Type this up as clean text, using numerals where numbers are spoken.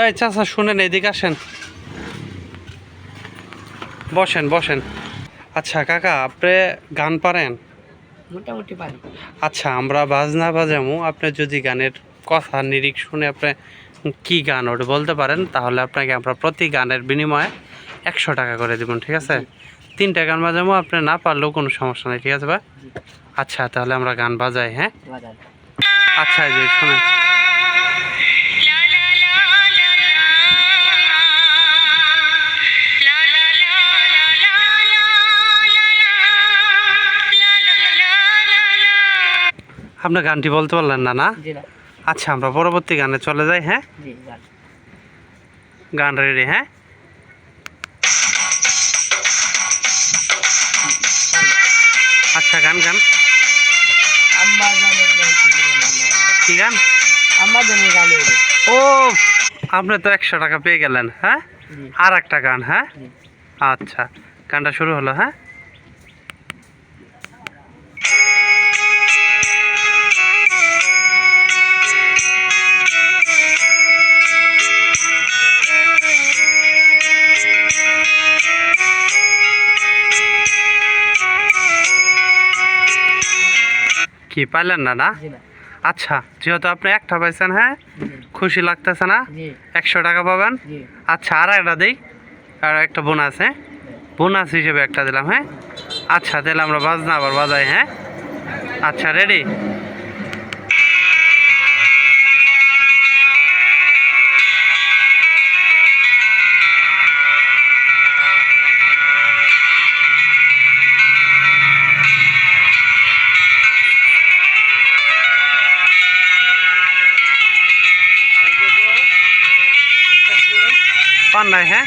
এই চাচা শুনেন, এদিকে আসেন, বসেন বসেন। আচ্ছা কাকা, আপনি গান পারেন? মোটামুটি পারি। আচ্ছা, আমরা বাজনা বাজামু, আপনি যদি গানের কথা নিরিখ শুনে আপনি কি গান ওটা বলতে পারেন, তাহলে আপনাকে আমরা প্রতি গানের বিনিময়ে 100 টাকা করে দেবেন, ঠিক আছে? জি। 3টা গান বাজামু, আপনি না পারলেও কোনো সমস্যা নেই, ঠিক আছে ভাই? জি। আচ্ছা, তাহলে আমরা গান বাজাই, হ্যাঁ? বাজান। আচ্ছা, এই যে শুনেন। আপনার গানটি বলতে পারলেন না, না? জি না। আচ্ছা, আমরা পরবর্তী গানে চলে যাই, হ্যাঁ? জি গান। গান রেডি, হ্যাঁ? আচ্ছা, গান গান। আম্মা জানের গান কি বললাম না। কি গান? আম্মা জানের গান হবে। ও, আপনি তো 100 টাকা পেয়ে গেলেন, হ্যাঁ? জি। আর একটা গান, হ্যাঁ? জি। আচ্ছা, গানটা শুরু হলো, হ্যাঁ? কি পাইলেন না, না? জি না। আচ্ছা, যেহেতু আপনি একটা পাইছেন, হ্যাঁ, জি। খুশি লাগতেছে না? জি। 100 টাকা পাবেন। জি। আচ্ছা, আর একটা দিই, আর একটা বোনাস, হ্যাঁ? বোনাস হিসেবে একটা দিলাম, হ্যাঁ? আচ্ছা, তাহলে আমরা বাজনা আবার বাজাই, হ্যাঁ? আচ্ছা, রেডি? পান নাই, হ্যাঁ?